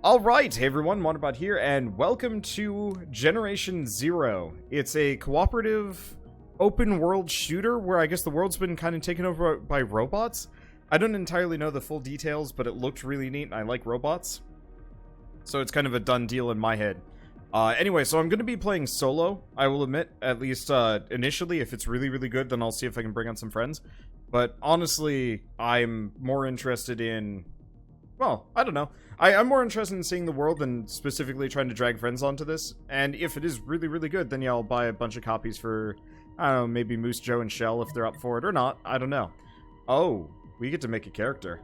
Alright, hey everyone, Wanderbot here, and welcome to Generation Zero. It's a cooperative, open-world shooter where I guess the world's been kind of taken over by robots. I don't entirely know the full details, but it looked really neat, and I like robots. So it's kind of a done deal in my head. Anyway, so I'm going to be playing solo, I will admit, at least initially. If it's really, really good, then I'll see if I can bring on some friends. But honestly, I'm more interested in... well, I don't know. I'm more interested in seeing the world than specifically trying to drag friends onto this. And if it is really, really good, then yeah, I'll buy a bunch of copies for, I don't know, maybe Moose, Joe, and Shell if they're up for it or not. I don't know. Oh, we get to make a character.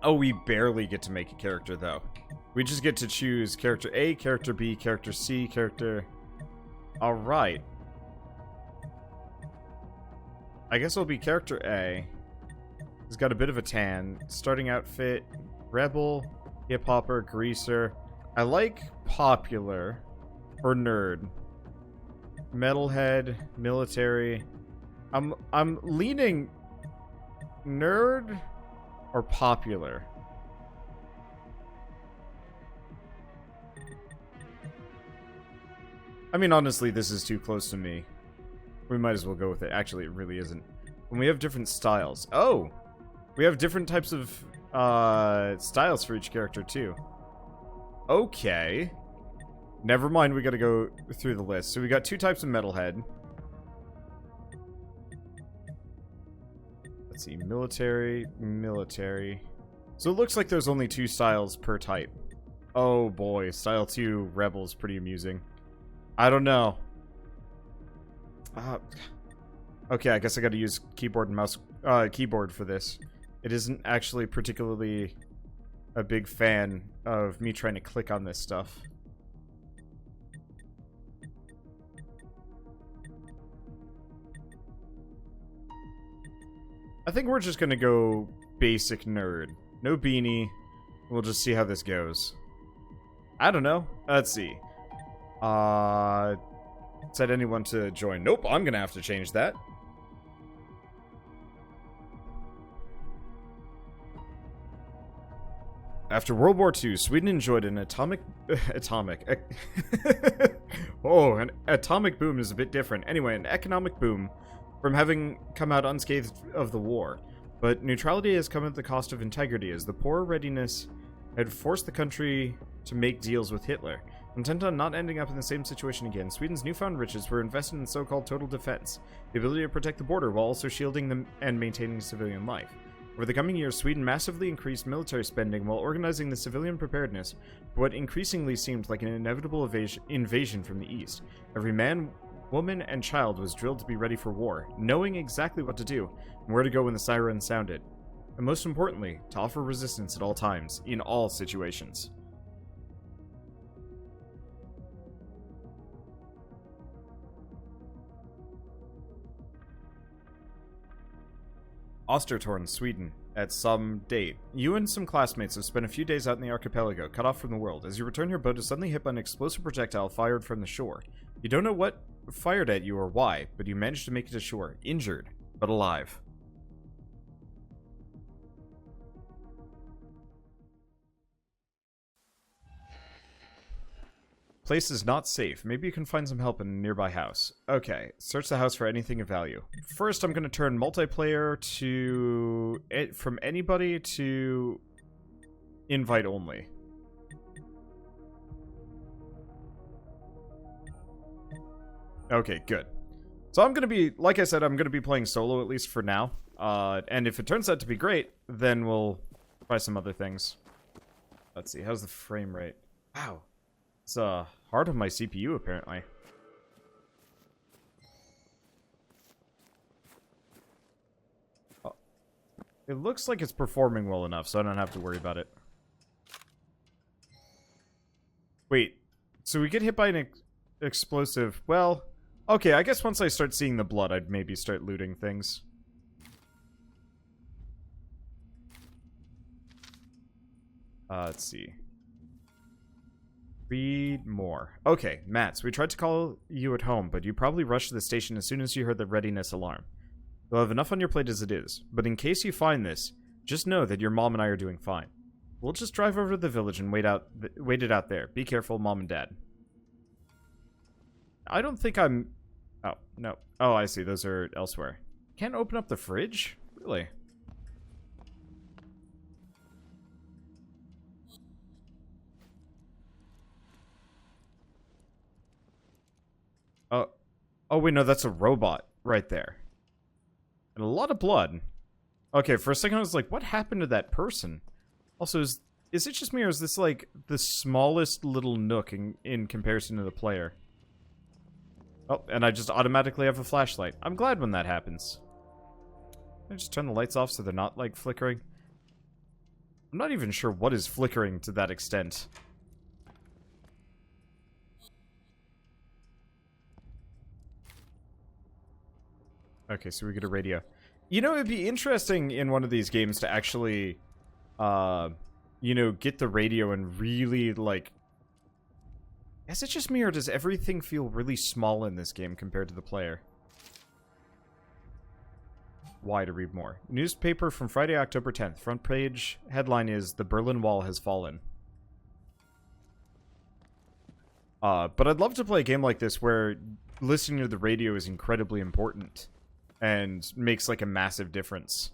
Oh, we barely get to make a character, though. We just get to choose character A, character B, character C, character... Alright. I guess it'll be character A. He's got a bit of a tan. Starting outfit, rebel, hip-hopper, greaser. I like popular or nerd. Metalhead, military. I'm leaning nerd or popular. I mean, honestly, this is too close to me. We might as well go with it. Actually, it really isn't. And we have different styles. Oh! We have different types of styles for each character, too. Okay. Never mind, we gotta go through the list. So we got two types of metalhead. Let's see, military, military. So it looks like there's only two styles per type. Oh boy, style 2 rebel is pretty amusing. I don't know. Okay, I guess I gotta use keyboard and mouse, keyboard for this. It isn't actually particularly a big fan of me trying to click on this stuff. I think we're just gonna go basic nerd. No beanie. We'll just see how this goes. I don't know. Let's see. Said anyone to join. Nope, I'm gonna have to change that. After World War II, Sweden enjoyed an atomic boom is a bit different. Anyway, an economic boom from having come out unscathed of the war. But neutrality has come at the cost of integrity, as the poor readiness had forced the country to make deals with Hitler. Intent on not ending up in the same situation again, Sweden's newfound riches were invested in so-called total defense, the ability to protect the border while also shielding them and maintaining civilian life. Over the coming years, Sweden massively increased military spending while organizing the civilian preparedness for what increasingly seemed like an inevitable invasion from the east. Every man, woman, and child was drilled to be ready for war, knowing exactly what to do and where to go when the siren sounded. And most importantly, to offer resistance at all times, in all situations. Ostertorn, Sweden. At some date, you and some classmates have spent a few days out in the archipelago, cut off from the world. As you return, your boat is suddenly hit by an explosive projectile fired from the shore. You don't know what fired at you or why, but you managed to make it ashore, injured, but alive. Place is not safe. Maybe you can find some help in a nearby house. Okay, search the house for anything of value. First, I'm going to turn multiplayer to... from anybody to... invite only. Okay, good. So I'm going to be... like I said, I'm going to be playing solo, at least for now. And if it turns out to be great, then we'll try some other things. Let's see, how's the frame rate? Wow. It's hard on my CPU, apparently. Oh. It looks like it's performing well enough, so I don't have to worry about it. Wait, so we get hit by an explosive. Well, okay, I guess once I start seeing the blood, I'd maybe start looting things. Let's see. Read more. Okay, Mats, we tried to call you at home, but you probably rushed to the station as soon as you heard the readiness alarm. You'll have enough on your plate as it is, but in case you find this, just know that your mom and I are doing fine. We'll just drive over to the village and wait it out there. Be careful, Mom and Dad. I don't think I'm... Oh, no. Oh, I see. Those are elsewhere. Can't open up the fridge? Really? Oh, wait, no, that's a robot right there. And a lot of blood. Okay, for a second I was like, what happened to that person? Also, is it just me, or is this, like, the smallest little nook in comparison to the player? Oh, and I just automatically have a flashlight. I'm glad when that happens. Can I just turn the lights off so they're not, like, flickering? I'm not even sure what is flickering to that extent. Okay, so we get a radio. You know, it'd be interesting in one of these games to actually, you know, get the radio and really, like... Is it just me, or does everything feel really small in this game compared to the player? Why to read more? Newspaper from Friday, October 10th. Front page headline is, "The Berlin Wall has fallen." But I'd love to play a game like this where listening to the radio is incredibly important and makes, like, a massive difference.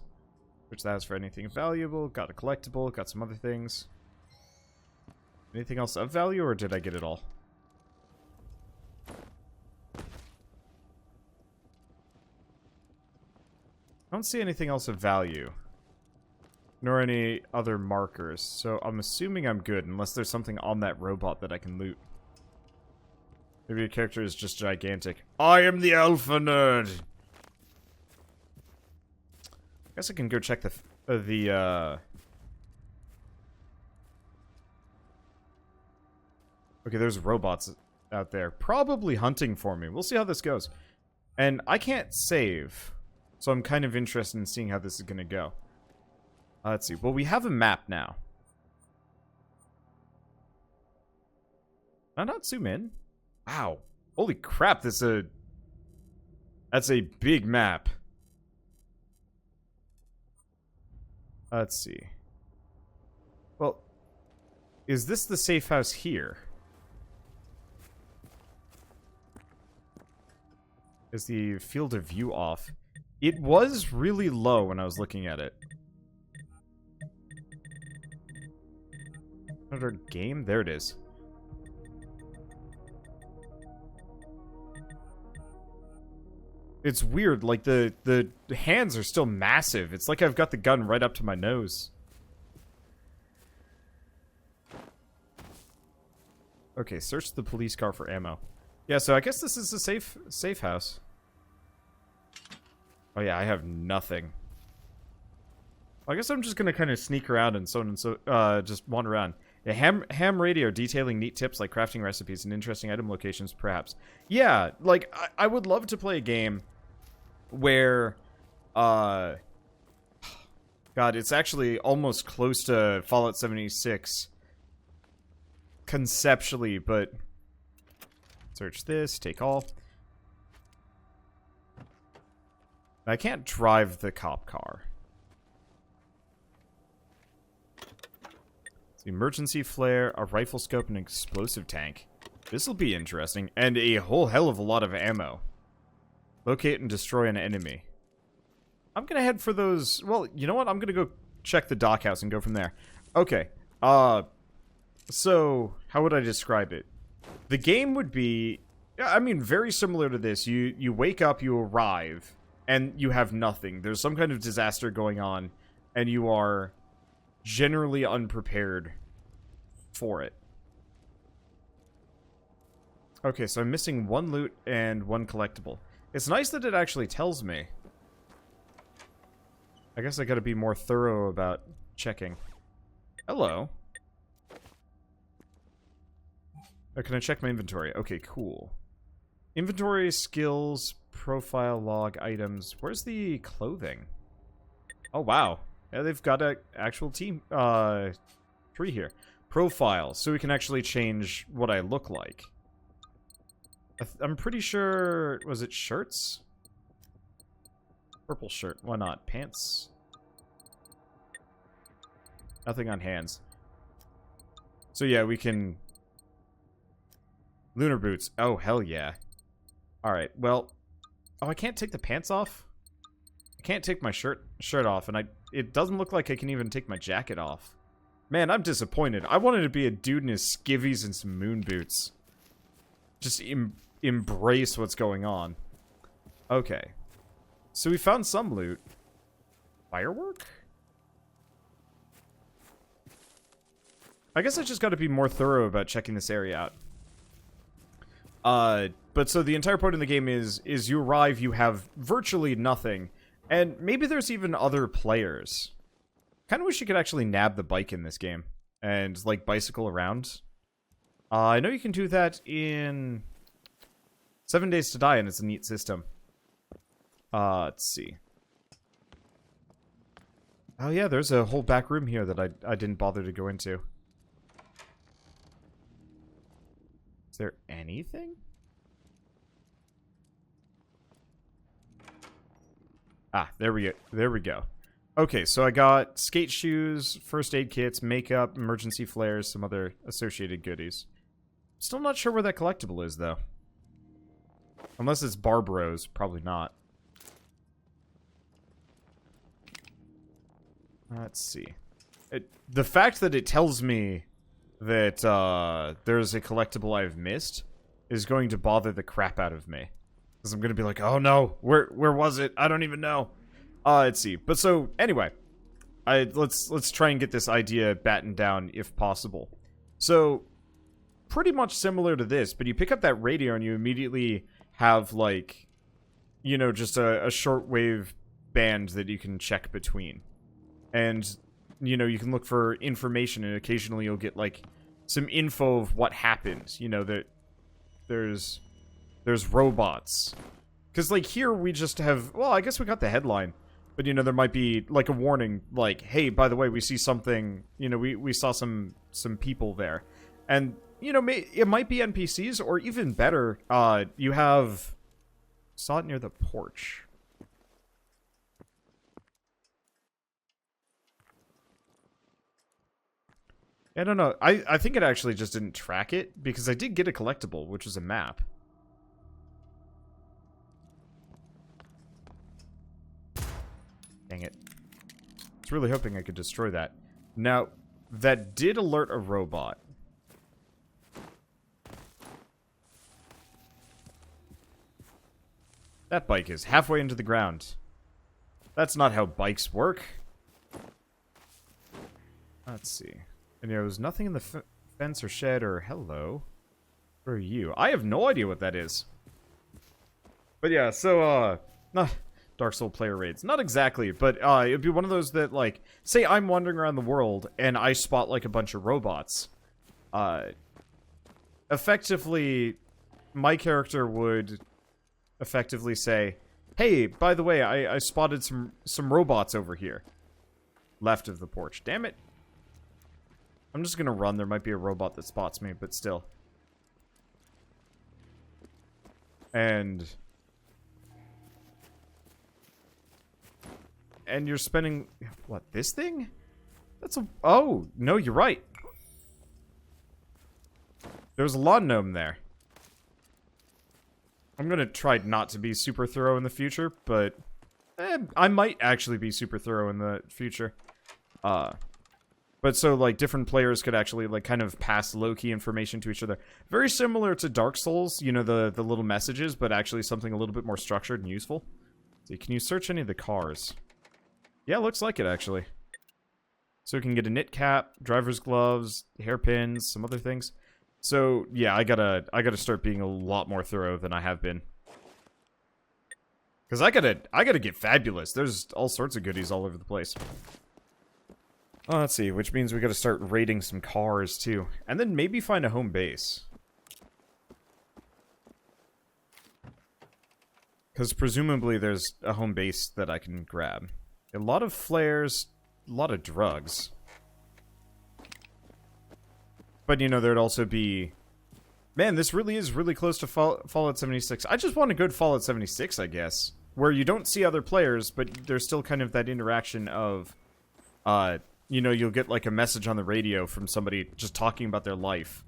Which that is for anything valuable. Got a collectible. Got some other things. Anything else of value, or did I get it all? I don't see anything else of value. Nor any other markers. So I'm assuming I'm good, unless there's something on that robot that I can loot. Maybe your character is just gigantic. I am the alpha nerd! I guess I can go check the Okay, there's robots out there. Probably hunting for me. We'll see how this goes. And I can't save. So I'm kind of interested in seeing how this is going to go. Let's see. Well, we have a map now. Can I not zoom in? Wow. Holy crap, that's a big map. Let's see. Well, is this the safe house here? Is the field of view off? It was really low when I was looking at it. Another game? There it is. It's weird, like the hands are still massive. It's like I've got the gun right up to my nose. Okay, search the police car for ammo. Yeah, so I guess this is a safe house. Oh yeah, I have nothing. I guess I'm just gonna kind of sneak around and just wander around. A ham radio detailing neat tips like crafting recipes and interesting item locations, perhaps. Yeah, like, I would love to play a game where, God, it's actually almost close to Fallout 76 conceptually, but search this, take all. I can't drive the cop car. It's the emergency flare, a rifle scope, and an explosive tank. This'll be interesting. And a whole hell of a lot of ammo. Locate and destroy an enemy. I'm gonna head for those... Well, you know what? I'm gonna go check the dock house and go from there. Okay. So, how would I describe it? The game would be... I mean, very similar to this. You wake up, you arrive, and you have nothing. There's some kind of disaster going on, and you are generally unprepared for it. Okay, so I'm missing one loot and one collectible. It's nice that it actually tells me. I guess I gotta be more thorough about checking. Hello. Oh, can I check my inventory? Okay, cool. Inventory, skills, profile, log, items. Where's the clothing? Oh, wow. Yeah, they've got an actual team, tree here. Profile, so we can actually change what I look like. I'm pretty sure... Was it shirts? Purple shirt. Why not? Pants? Nothing on hands. So yeah, we can... Lunar boots. Oh, hell yeah. Alright, well... Oh, I can't take the pants off? I can't take my shirt off, and it doesn't look like I can even take my jacket off. Man, I'm disappointed. I wanted to be a dude in his skivvies and some moon boots. Just embrace what's going on. Okay. So we found some loot. Firework? I guess I just gotta be more thorough about checking this area out. But so the entire point of the game is you arrive, you have virtually nothing, and maybe there's even other players. Kinda wish you could actually nab the bike in this game, and, like, bicycle around. I know you can do that in 7 Days to Die, and it's a neat system. Let's see. Oh yeah, there's a whole back room here that I didn't bother to go into. Is there anything? Ah, there we go. Okay, so I got skate shoes, first aid kits, makeup, emergency flares, some other associated goodies. Still not sure where that collectible is, though. Unless it's Barbaro's, probably not. Let's see. The fact that it tells me that there's a collectible I've missed is going to bother the crap out of me. Because I'm going to be like, oh no, where was it? I don't even know. Let's see. But so, anyway. Let's try and get this idea battened down if possible. So, pretty much similar to this, but you pick up that radio and you immediately have, like, you know, just a shortwave band that you can check between. And, you know, you can look for information, and occasionally you'll get, like, some info of what happened. You know, that there's robots. Because, like, here we just have... Well, I guess we got the headline. But, you know, there might be, like, a warning, like, hey, by the way, we see something... You know, we saw some people there. And, you know, it might be NPCs, or even better, you have... Saw it near the porch. I don't know. I think it actually just didn't track it, because I did get a collectible, which was a map. Dang it. I was really hoping I could destroy that. Now, that did alert a robot. That bike is halfway into the ground. That's not how bikes work. Let's see. And there was nothing in the fence or shed or... Hello. Where are you? I have no idea what that is. But yeah, so, Dark Soul player raids. Not exactly, but, it'd be one of those that, like... Say I'm wandering around the world, and I spot, like, a bunch of robots. Effectively, my character would effectively say, hey, by the way, I spotted some robots over here. Left of the porch. Damn it. I'm just gonna run. There might be a robot that spots me, but still. And you're spending... What, this thing? That's a... Oh, no, you're right. There's a lawn gnome there. I'm gonna try not to be super thorough in the future, but... I might actually be super thorough in the future. But so, like, different players could actually, like, kind of pass low-key information to each other. Very similar to Dark Souls, you know, the little messages, but actually something a little bit more structured and useful. See, can you search any of the cars? Yeah, looks like it, actually. So we can get a knit cap, driver's gloves, hairpins, some other things. So, yeah, I gotta start being a lot more thorough than I have been. Because I gotta get fabulous. There's all sorts of goodies all over the place. Oh, let's see, which means we gotta start raiding some cars, too. And then maybe find a home base. Because presumably there's a home base that I can grab. A lot of flares, a lot of drugs. But, you know, there'd also be... Man, this really is really close to Fallout 76. I just want a good Fallout 76, I guess. Where you don't see other players, but there's still kind of that interaction of... you know, you'll get like a message on the radio from somebody just talking about their life.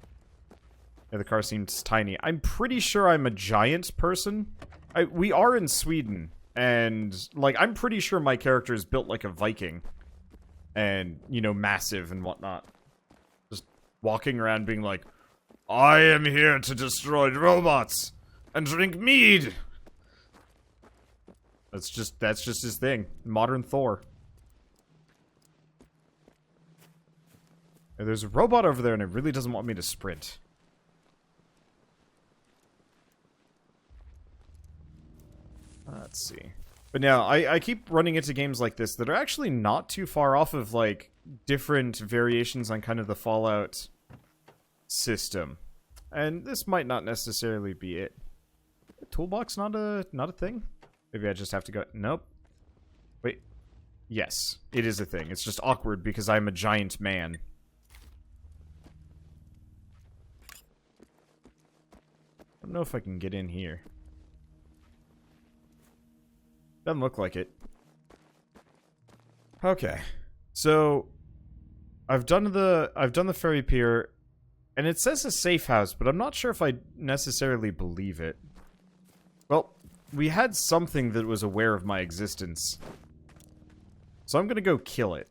Yeah, the car seems tiny. I'm pretty sure I'm a giant person. We are in Sweden, and like I'm pretty sure my character is built like a Viking, and you know, massive and whatnot. Just walking around being like, I am here to destroy robots and drink mead. That's just his thing. Modern Thor. And there's a robot over there and it really doesn't want me to sprint. Let's see. But now, I keep running into games like this that are actually not too far off of, like, different variations on kind of the Fallout system. And this might not necessarily be it. Toolbox not a thing? Maybe I just have to go... Nope. Wait. Yes, it is a thing. It's just awkward because I'm a giant man. I don't know if I can get in here. Doesn't look like it. Okay. So I've done the ferry pier, and it says a safe house, but I'm not sure if I necessarily believe it. Well, we had something that was aware of my existence. So I'm gonna go kill it.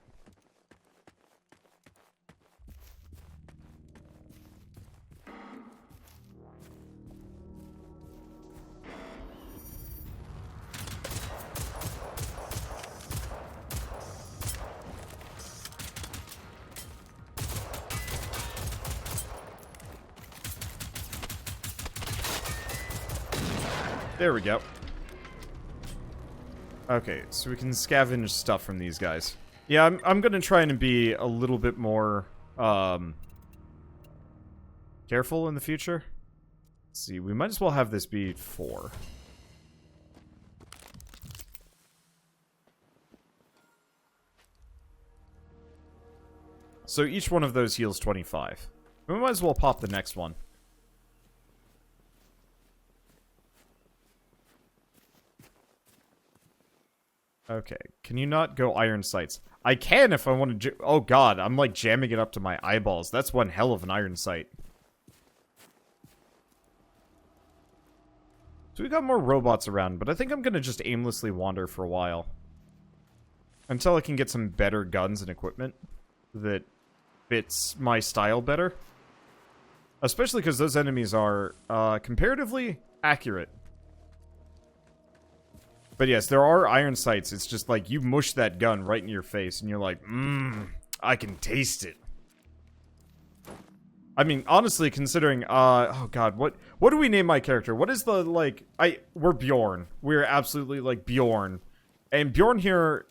There we go. Okay, so we can scavenge stuff from these guys. Yeah, I'm gonna try and be a little bit more, careful in the future. Let's see, we might as well have this be 4. So each one of those heals 25. We might as well pop the next one. Okay, can you not go iron sights? I can if I want to. Oh god, I'm like jamming it up to my eyeballs. That's one hell of an iron sight. So we got more robots around, but I think I'm gonna just aimlessly wander for a while. Until I can get some better guns and equipment that fits my style better. Especially because those enemies are comparatively accurate. But yes, there are iron sights. It's just like you mush that gun right in your face and you're like, I can taste it. I mean, honestly, considering, oh god, what do we name my character? What is the, like, we're Bjorn. We're absolutely, like, Bjorn. And Bjorn here,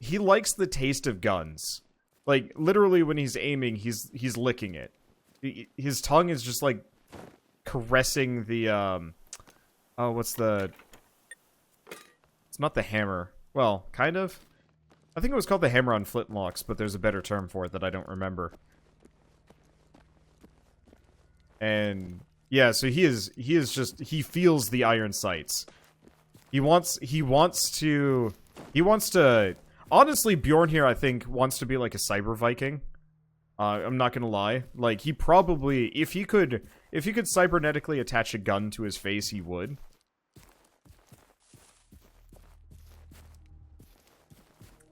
he likes the taste of guns. Like, literally when he's aiming, he's licking it. His tongue is just, like, caressing the, oh, what's the... It's not the hammer. Well, kind of. I think it was called the hammer on flintlocks, but there's a better term for it that I don't remember. And yeah, so he feels the iron sights. He wants to honestly, Bjorn here I think wants to be like a cyber Viking. I'm not gonna lie. Like he probably if he could cybernetically attach a gun to his face, he would.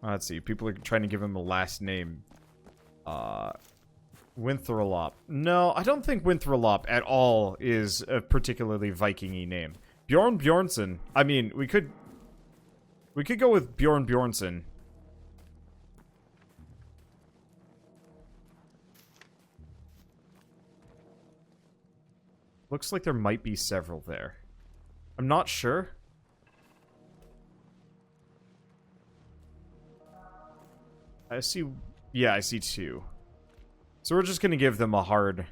Let's see. People are trying to give him a last name. Winthrop. No, I don't think Winthrop at all is a particularly Viking-y name. Bjorn Bjornson. I mean, we could go with Bjorn Bjornson. Looks like there might be several there. I'm not sure. I see... Yeah, I see 2. So we're just gonna give them a hard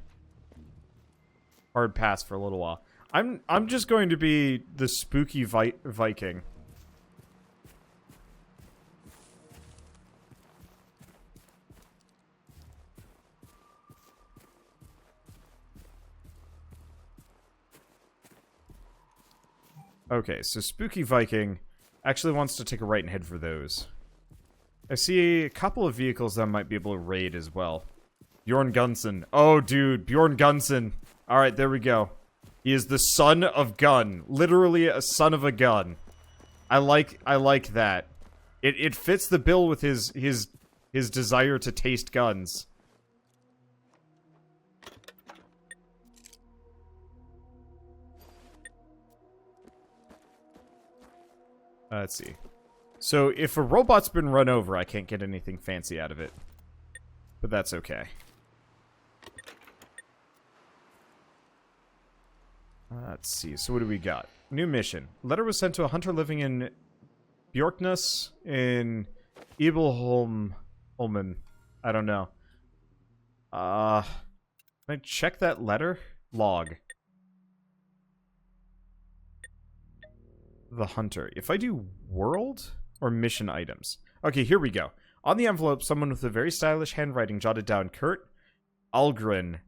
pass for a little while. I'm just going to be the spooky Viking. Okay, so spooky Viking actually wants to take a right and head for those. I see a couple of vehicles that I might be able to raid as well. Bjorn Gunnson. Oh, dude. Bjorn Gunnson. Alright, there we go. He is the son of gun. Literally a son of a gun. I like that. It fits the bill with his desire to taste guns. Let's see. So, if a robot's been run over, I can't get anything fancy out of it. But that's okay. Let's see. So, what do we got? New mission. Letter was sent to a hunter living in Bjorkness in Ebelholmen. I don't know. Can I check that letter? Log. The hunter. If I do world or mission items. Okay, here we go. On the envelope, someone with a very stylish handwriting jotted down Kurt Algren,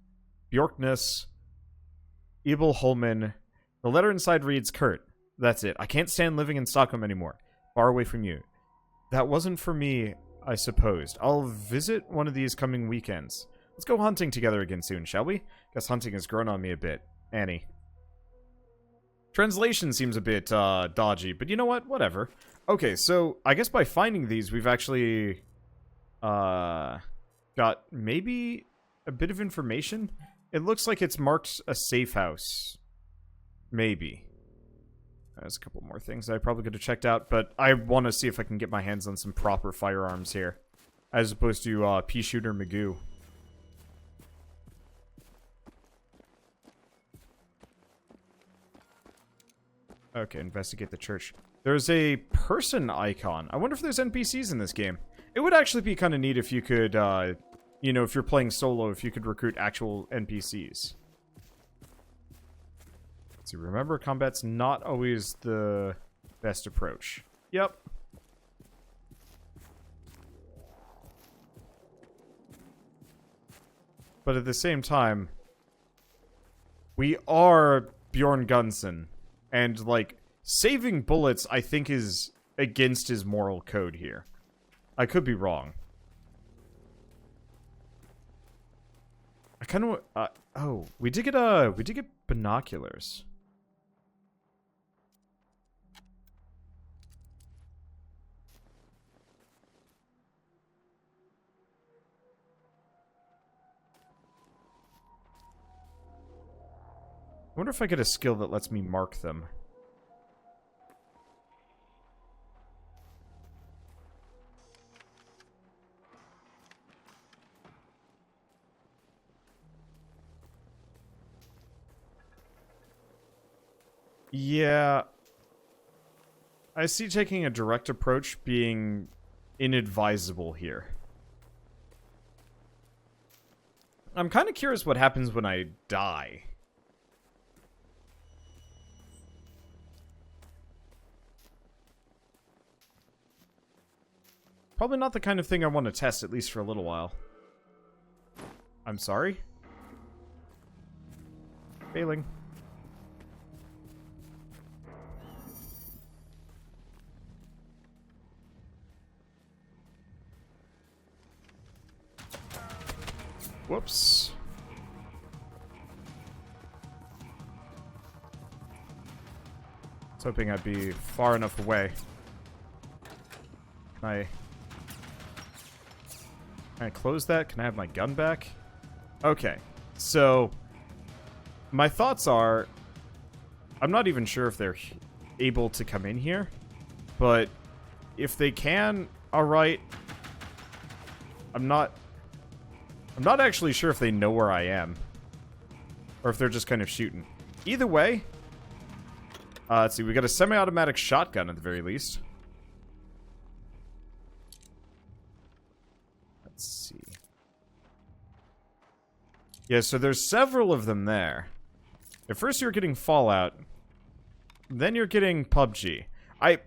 Bjorkness, Ebelholmen. The letter inside reads, Kurt. That's it. I can't stand living in Stockholm anymore. Far away from you. That wasn't for me, I supposed. I'll visit one of these coming weekends. Let's go hunting together again soon, shall we? Guess hunting has grown on me a bit. Annie. Translation seems a bit, dodgy, but you know what? Whatever. Okay, so, I guess by finding these, we've actually, got maybe a bit of information? It looks like it's marked a safe house. Maybe. There's a couple more things that I probably could have checked out, but I want to see if I can get my hands on some proper firearms here. As opposed to, pea shooter Magoo. Okay, investigate the church. There's a person icon. I wonder if there's NPCs in this game. It would actually be kind of neat if you could, you know, if you're playing solo, if you could recruit actual NPCs. Let's see, remember, combat's not always the best approach. Yep. But at the same time, we are Bjorn Gunnson. And, like, saving bullets, I think, is against his moral code here. I could be wrong. I kind of... oh, we did get binoculars. I wonder if I get a skill that lets me mark them. Yeah. I see taking a direct approach being inadvisable here. I'm kind of curious what happens when I die. Probably not the kind of thing I want to test, at least for a little while. I'm sorry? Failing. Whoops. I was hoping I'd be far enough away. Can I close that? Can I have my gun back? Okay, so my thoughts are, I'm not even sure if they're able to come in here, but if they can, alright. I'm not actually sure if they know where I am, or if they're just kind of shooting. Either way, let's see, we got a semi-automatic shotgun at the very least. Let's see. Yeah, so there's several of them there. At first you're getting Fallout, then you're getting PUBG. I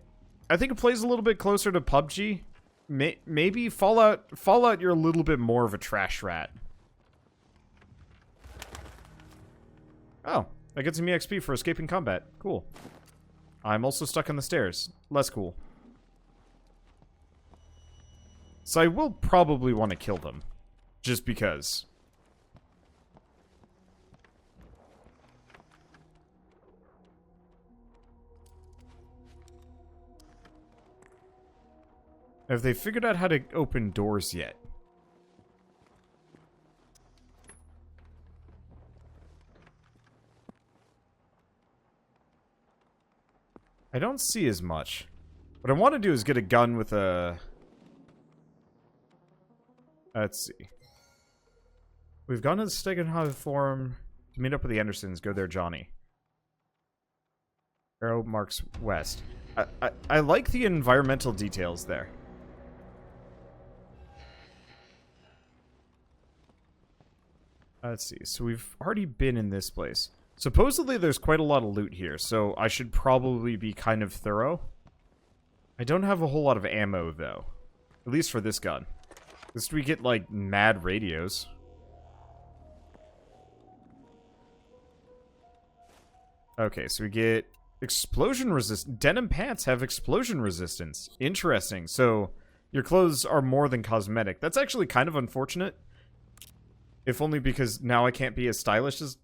think it plays a little bit closer to PUBG. Maybe Fallout, you're a little bit more of a trash rat. Oh, that gets me XP for escaping combat. Cool. I'm also stuck on the stairs. Less cool. So I will probably want to kill them. Just because. Have they figured out how to open doors yet? I don't see as much. What I want to do is get a gun with a... Let's see. We've gone to the Stegenhaven Forum to meet up with the Andersons. Go there, Johnny. Arrow marks west. I like the environmental details there. Let's see. So we've already been in this place. Supposedly there's quite a lot of loot here, so I should probably be kind of thorough. I don't have a whole lot of ammo, though. At least for this gun. At least we get, like, mad radios. Okay, so we get explosion resist. Denim pants have explosion resistance. Interesting. So your clothes are more than cosmetic. That's actually kind of unfortunate. If only because now I can't be as stylish as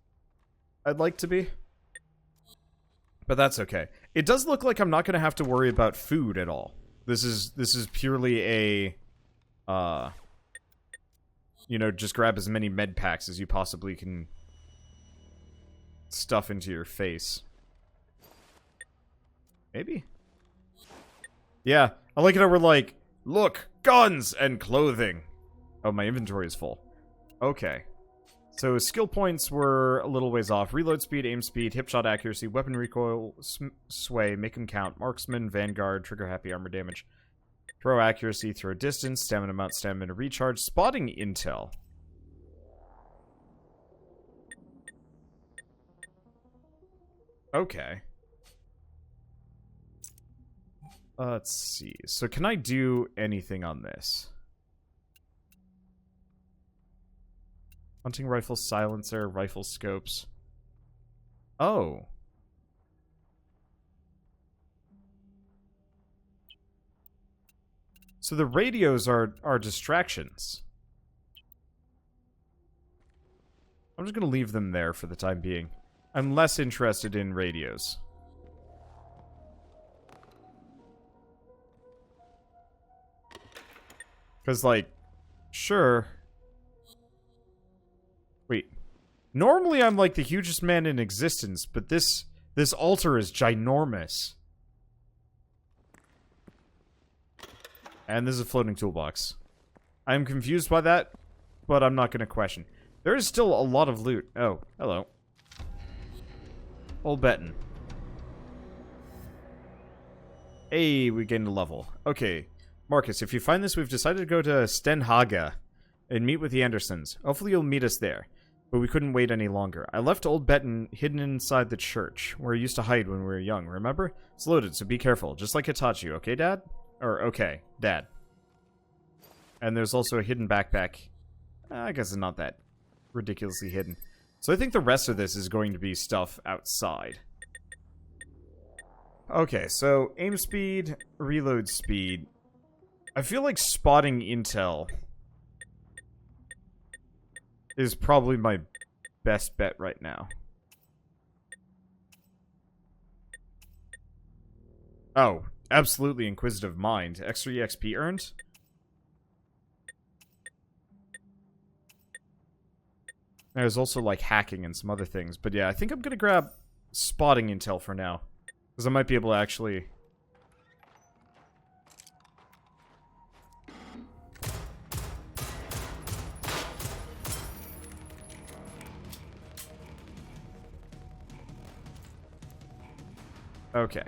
I'd like to be. But that's okay. It does look like I'm not going to have to worry about food at all. This is purely a you know, just grab as many med packs as you possibly can stuff into your face. Maybe? Yeah, I like it how we're like, look, guns and clothing. Oh, my inventory is full. Okay. So skill points were a little ways off. Reload speed, aim speed, hip shot accuracy, weapon recoil, sway, make them count, marksman, vanguard, trigger happy, armor damage, throw accuracy, throw distance, stamina amount, stamina recharge, spotting intel. Okay. Let's see. So can I do anything on this? Hunting rifle, silencer, rifle scopes. Oh. So the radios are distractions. I'm just going to leave them there for the time being. I'm less interested in radios. Because, like, sure. Wait. Normally I'm like the hugest man in existence, but this altar is ginormous. And this is a floating toolbox. I'm confused by that, but I'm not going to question. There is still a lot of loot. Oh, hello. Old Benton. Hey, we gained a level. Okay. Marcus, if you find this, we've decided to go to Stenhaga and meet with the Andersons. Hopefully you'll meet us there. But we couldn't wait any longer. I left Old Benton hidden inside the church, where he used to hide when we were young, remember? It's loaded, so be careful, just like I taught you, okay, Dad? Or, okay, Dad. And there's also a hidden backpack. I guess it's not that ridiculously hidden. So I think the rest of this is going to be stuff outside. Okay, so aim speed, reload speed. I feel like spotting intel is probably my best bet right now. Oh, absolutely inquisitive mind. Extra EXP earned? There's also, like, hacking and some other things. But yeah, I think I'm gonna grab spotting intel for now. Because I might be able to actually... Okay.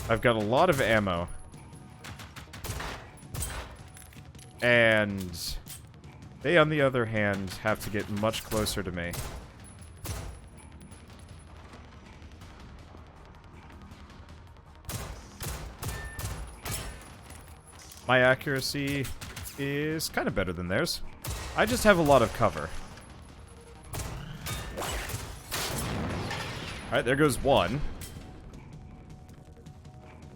I've got a lot of ammo. And they, on the other hand, have to get much closer to me. My accuracy is kind of better than theirs. I just have a lot of cover. Alright, there goes one.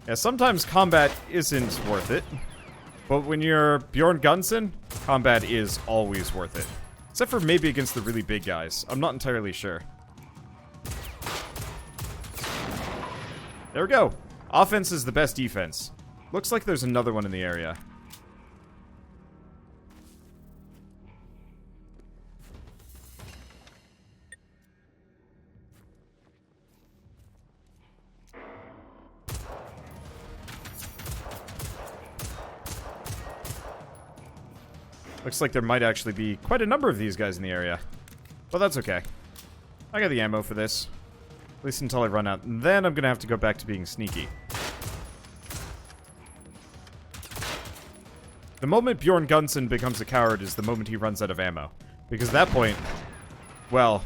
Yeah, sometimes combat isn't worth it. But when you're Bjorn Gunnson, combat is always worth it. Except for maybe against the really big guys. I'm not entirely sure. There we go. Offense is the best defense. Looks like there's another one in the area. Looks like there might actually be quite a number of these guys in the area. But that's okay. I got the ammo for this. At least until I run out. And then I'm going to have to go back to being sneaky. The moment Bjorn Gunnson becomes a coward is the moment he runs out of ammo. Because at that point, well,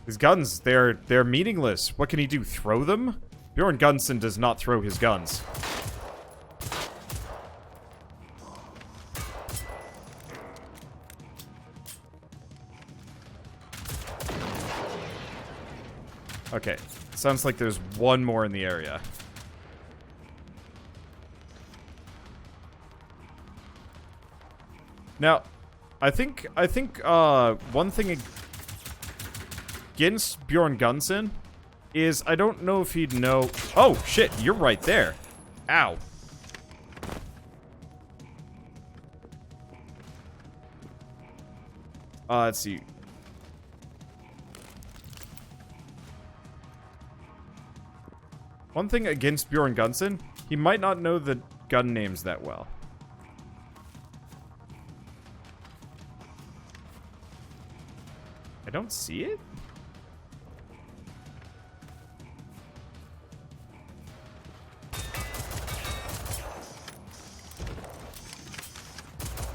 his guns, they're meaningless. What can he do? Throw them? Bjorn Gunnson does not throw his guns. Okay, sounds like there's one more in the area. Now, I think one thing against Bjorn Gunnson is I don't know if he'd know. Oh shit, you're right there. Ow. Let's see. One thing against Bjorn Gunnson, he might not know the gun names that well. I don't see it?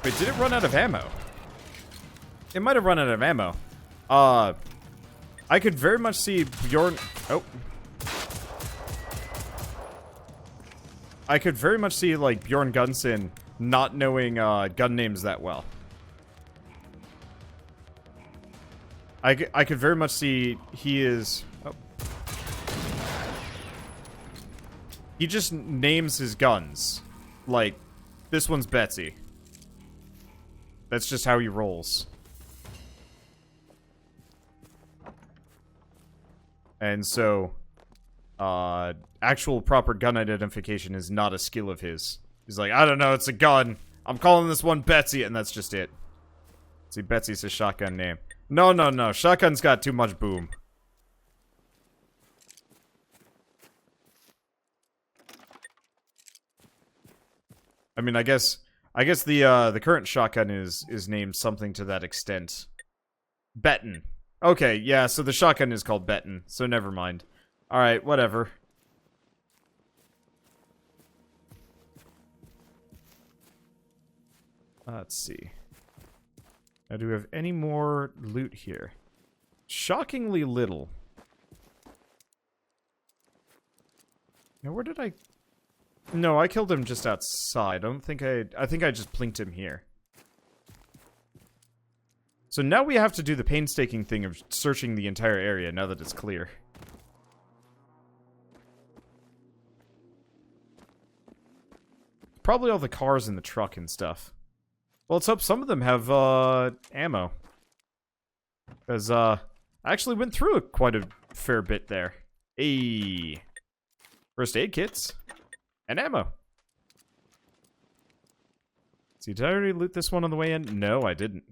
Wait, did it run out of ammo? It might have run out of ammo. I could very much see Bjorn... Oh. I could very much see, like, Bjorn Gunnson not knowing gun names that well. I could very much see he is... Oh. He just names his guns. Like, this one's Betsy. That's just how he rolls. And so... actual proper gun identification is not a skill of his. He's like, I don't know, it's a gun. I'm calling this one Betsy, and that's just it. See, Betsy's his shotgun name. No, no, no. Shotgun's got too much boom. I mean, I guess the current shotgun is named something to that extent. Benton. Okay, yeah, so the shotgun is called Benton, so never mind. Alright, whatever. Let's see. Now, do we have any more loot here? Shockingly little. Now, where did I... No, I killed him just outside. I think I just plinked him here. So now we have to do the painstaking thing of searching the entire area now that it's clear. Probably all the cars in the truck and stuff. Well, let's hope some of them have, ammo. Because, I actually went through it quite a fair bit there. Hey. First aid kits. And ammo. See, did I already loot this one on the way in? No, I didn't.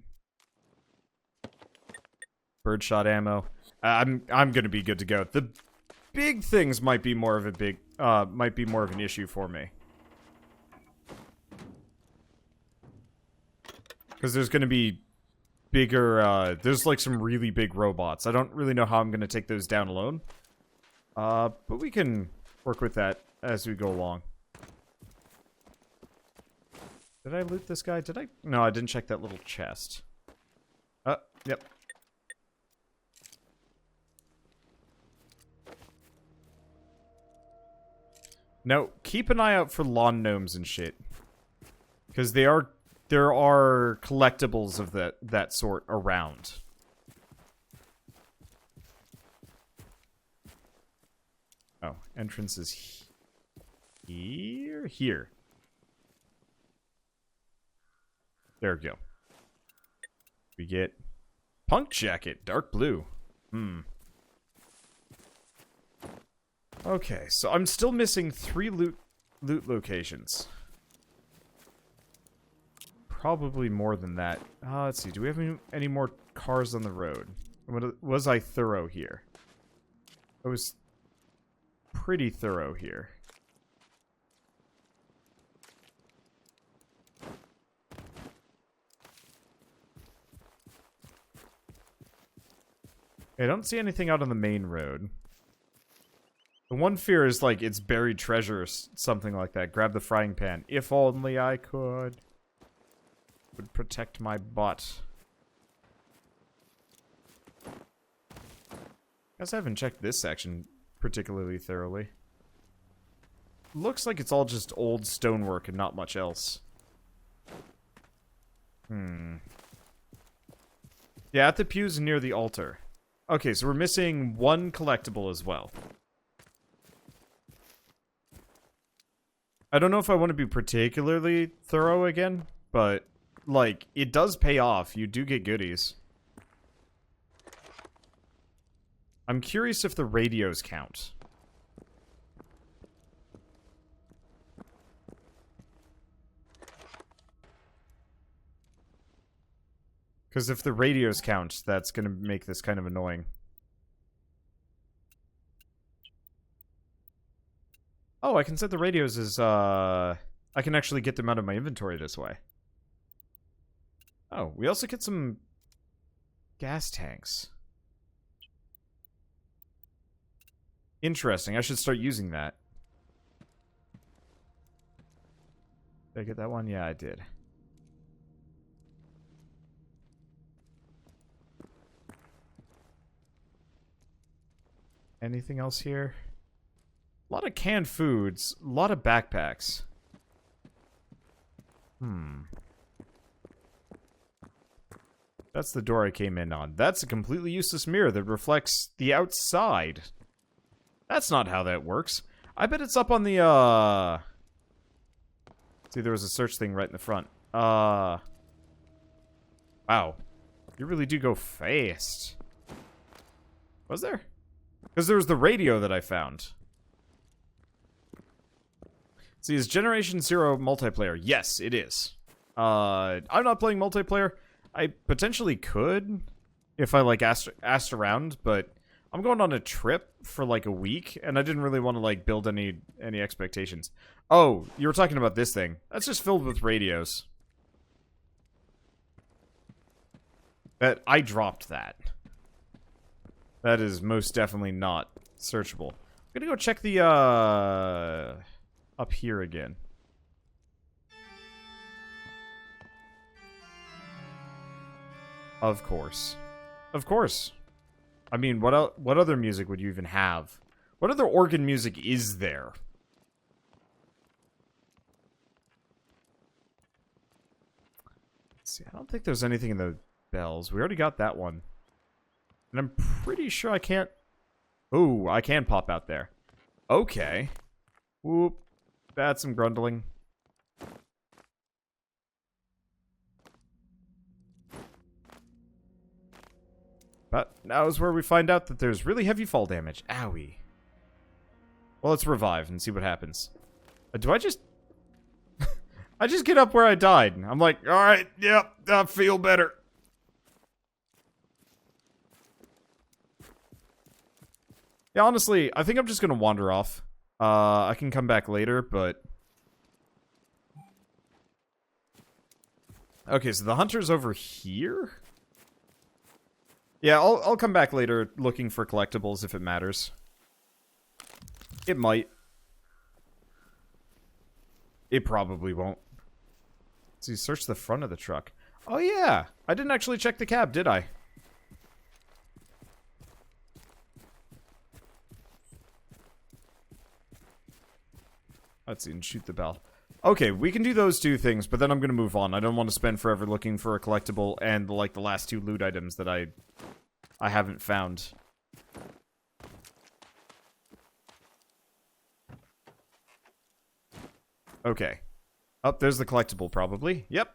Birdshot ammo. I'm gonna be good to go. The big things might be more of an issue for me. Because there's going to be bigger, there's like some really big robots. I don't really know how I'm going to take those down alone. But we can work with that as we go along. Did I loot this guy? Did I? No, I didn't check that little chest. Yep. Now, keep an eye out for lawn gnomes and shit. Because there are collectibles of that sort around. Oh, entrance is here? Here. There we go. We get punk jacket, dark blue. Okay, so I'm still missing 3 loot locations. Probably more than that. Let's see. Do we have any more cars on the road? Was I thorough here? I was pretty thorough here. I don't see anything out on the main road. The one fear is, like, it's buried treasure or something like that. Grab the frying pan. If only I could. Would protect my butt. Guess I haven't checked this section particularly thoroughly. Looks like it's all just old stonework and not much else. Yeah, at the pews near the altar. Okay, so we're missing 1 collectible as well. I don't know if I want to be particularly thorough again, but, like, it does pay off. You do get goodies. I'm curious if the radios count. Because if the radios count, that's going to make this kind of annoying. Oh, I can set the radios as, I can actually get them out of my inventory this way. Oh, we also get some gas tanks. Interesting, I should start using that. Did I get that one? Yeah, I did. Anything else here? A lot of canned foods, a lot of backpacks. That's the door I came in on. That's a completely useless mirror that reflects the outside. That's not how that works. I bet it's up on the, See, there was a search thing right in the front. Wow. You really do go fast. Was there? Because there was the radio that I found. See, is Generation Zero multiplayer? Yes, it is. I'm not playing multiplayer. I potentially could if I, like, asked around, but I'm going on a trip for, like, a week, and I didn't really want to, like, build any expectations. Oh, you were talking about this thing. That's just filled with radios. That I dropped that. That is most definitely not searchable. I'm gonna go check the, up here again. Of course. Of course. I mean, what other music would you even have? What other organ music is there? Let's see, I don't think there's anything in the bells. We already got that one. And I'm pretty sure I can't... Ooh, I can pop out there. Okay. Whoop. That's some grundling. But now is where we find out that there's really heavy fall damage. Owie. Well, let's revive and see what happens. Do I just... I just get up where I died. I'm like, alright, yep, I feel better. Yeah, honestly, I think I'm just gonna wander off. I can come back later, but... Okay, so the hunter's over here? Yeah, I'll come back later looking for collectibles if it matters. It might. It probably won't. So you search the front of the truck. Oh yeah! I didn't actually check the cab, did I? Let's see, and shoot the bell. Okay, we can do those 2 things, but then I'm gonna move on. I don't want to spend forever looking for a collectible and, like, the last 2 loot items that I haven't found. Okay. Oh, there's the collectible, probably. Yep.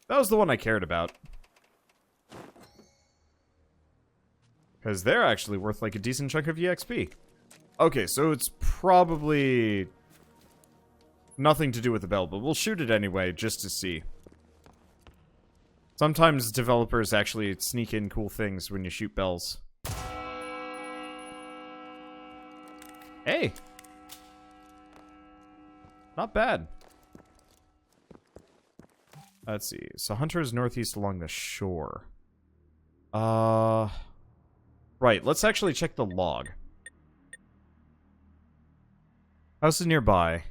That was the one I cared about. Because they're actually worth, like, a decent chunk of EXP. Okay, so it's probably nothing to do with the bell, but we'll shoot it anyway, just to see. Sometimes developers actually sneak in cool things when you shoot bells. Hey! Not bad. Let's see. So Hunter is northeast along the shore. Right, let's actually check the log. House is nearby.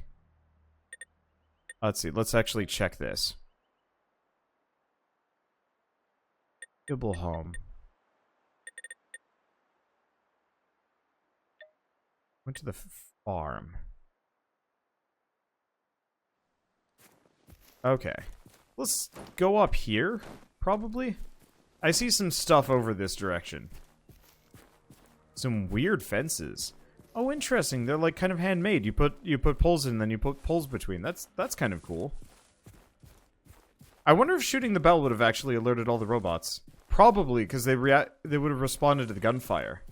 Let's see, let's actually check this. Gibble home. Went to the farm. Okay. Let's go up here, probably. I see some stuff over this direction. Some weird fences. Oh, interesting. They're like kind of handmade. You put poles in, then you put poles between. That's kind of cool. I wonder if shooting the bell would have actually alerted all the robots. Probably, because they would have responded to the gunfire.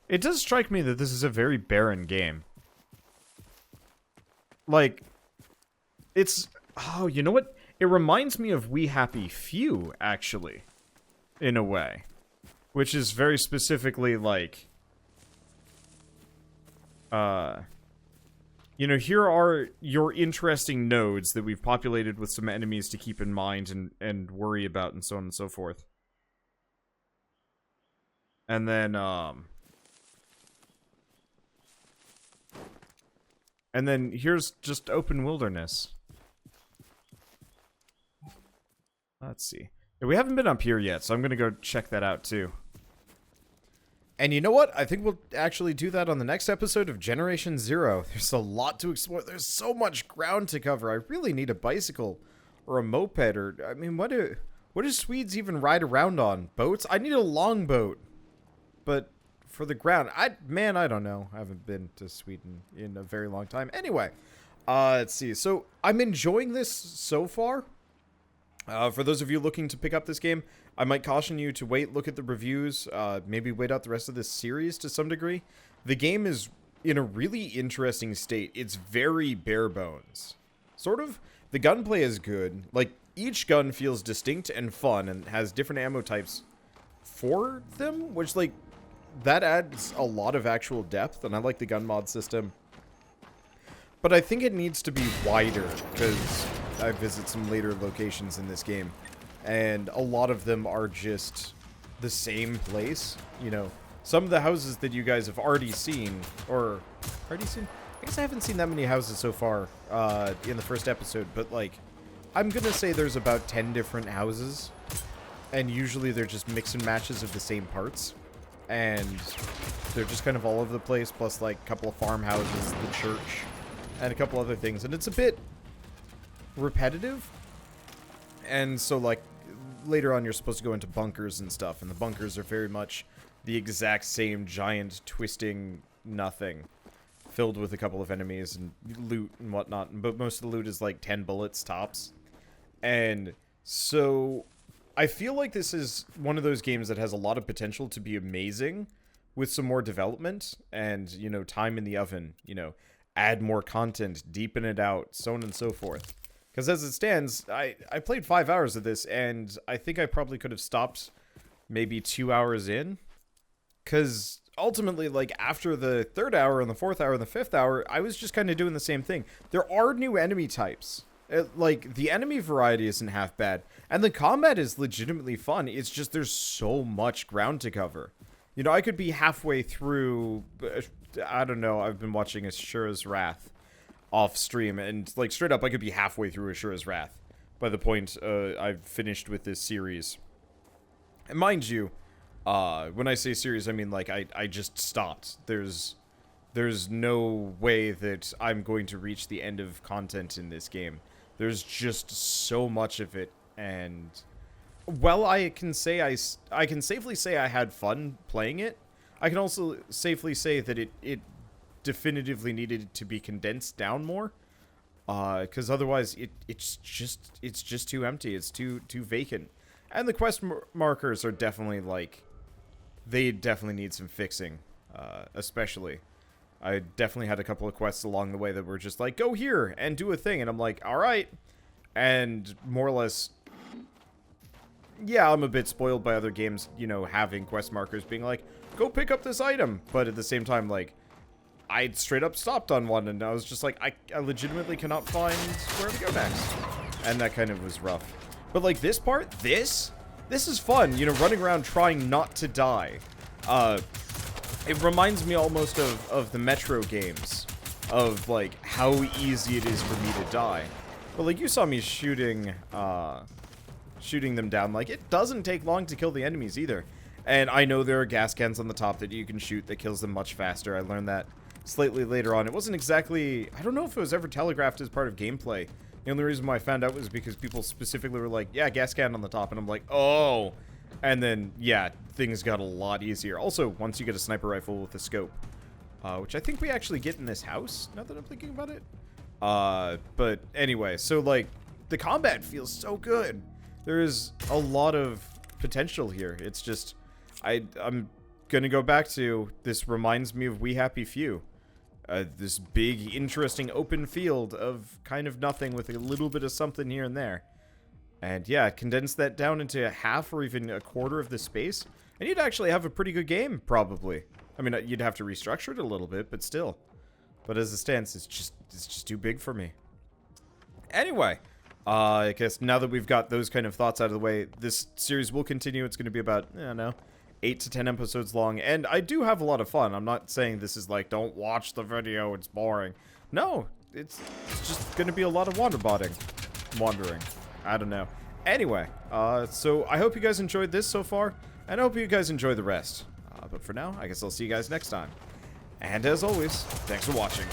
It does strike me that this is a very barren game. Like, it's... Oh, you know what? It reminds me of We Happy Few, actually. In a way. Which is very specifically, like... You know, here are your interesting nodes that we've populated with some enemies to keep in mind and worry about and so on and so forth. And then, and then here's just open wilderness. Let's see. We haven't been up here yet, so I'm gonna go check that out too. And you know what? I think we'll actually do that on the next episode of Generation Zero. There's a lot to explore. There's so much ground to cover. I really need a bicycle or a moped or... I mean, what do Swedes even ride around on? Boats? I need a longboat. But for the ground, I don't know. I haven't been to Sweden in a very long time. Anyway, let's see. So I'm enjoying this so far. For those of you looking to pick up this game, I might caution you to wait, look at the reviews, maybe wait out the rest of this series to some degree. The game is in a really interesting state. It's very bare bones. Sort of. The gunplay is good. Like, each gun feels distinct and fun and has different ammo types for them, which, like, that adds a lot of actual depth, and I like the gun mod system. But I think it needs to be wider, because I visit some later locations in this game, and a lot of them are just the same place. You know, some of the houses that you guys have already seen, or I guess I haven't seen that many houses so far in the first episode, but like, I'm gonna say there's about 10 different houses, and usually they're just mix and matches of the same parts, and they're just kind of all over the place, plus like a couple of farmhouses, the church, and a couple other things, and it's a bit repetitive. And so like later on you're supposed to go into bunkers and stuff, and the bunkers are very much the exact same giant twisting nothing filled with a couple of enemies and loot and whatnot, but most of the loot is like 10 bullets tops. And so I feel like this is one of those games that has a lot of potential to be amazing with some more development and, you know, time in the oven, you know, add more content, deepen it out, so on and so forth. Because as it stands, I played 5 hours of this, and I think I probably could have stopped maybe 2 hours in. Because ultimately, like, after the 3rd hour and the 4th hour and the 5th hour, I was just kind of doing the same thing. There are new enemy types. Like, the enemy variety isn't half bad. And the combat is legitimately fun. It's just there's so much ground to cover. You know, I could be halfway through... I don't know, I've been watching Ashura's Wrath off stream, and like straight up I could be halfway through Ashura's Wrath by the point I've finished with this series. And mind you, when I say series, I mean like I just stopped. There's no way that I'm going to reach the end of content in this game. There's just so much of it, and Well, I can safely say I had fun playing it. I can also safely say that it definitively needed to be condensed down more. Because otherwise it's just too empty. It's too vacant. And the quest markers are definitely like, they definitely need some fixing. Especially, I definitely had a couple of quests along the way that were just like, go here and do a thing, and I'm like, all right, and more or less, yeah, I'm a bit spoiled by other games, you know, having quest markers being like, go pick up this item, but at the same time, like, I straight up stopped on one, and I was just like, I legitimately cannot find where to go next. And that kind of was rough. But, like, this part, this is fun, you know, running around trying not to die. It reminds me almost of the Metro games, of, like, how easy it is for me to die. But, like, you saw me shooting them down. Like, it doesn't take long to kill the enemies, either. And I know there are gas cans on the top that you can shoot that kills them much faster. I learned that slightly later on. It wasn't exactly... I don't know if it was ever telegraphed as part of gameplay. The only reason why I found out was because people specifically were like, yeah, gas can on the top. And I'm like, oh. And then, yeah, things got a lot easier. Also, once you get a sniper rifle with a scope. Which I think we actually get in this house, now that I'm thinking about it. But anyway, so, like, the combat feels so good. There is a lot of potential here. It's just... I'm gonna go back to, this reminds me of We Happy Few. This big, interesting open field of kind of nothing with a little bit of something here and there. And yeah, condense that down into half or even a quarter of the space, and you'd actually have a pretty good game, probably. I mean, you'd have to restructure it a little bit, but still. But as it stands, it's just too big for me. Anyway, I guess now that we've got those kind of thoughts out of the way, this series will continue. It's going to be about, I don't know, 8 to 10 episodes long, and I do have a lot of fun. I'm not saying this is like, don't watch the video, it's boring. No, it's just going to be a lot of wandering. I don't know. Anyway, so I hope you guys enjoyed this so far, and I hope you guys enjoy the rest. But for now, I guess I'll see you guys next time. And as always, thanks for watching.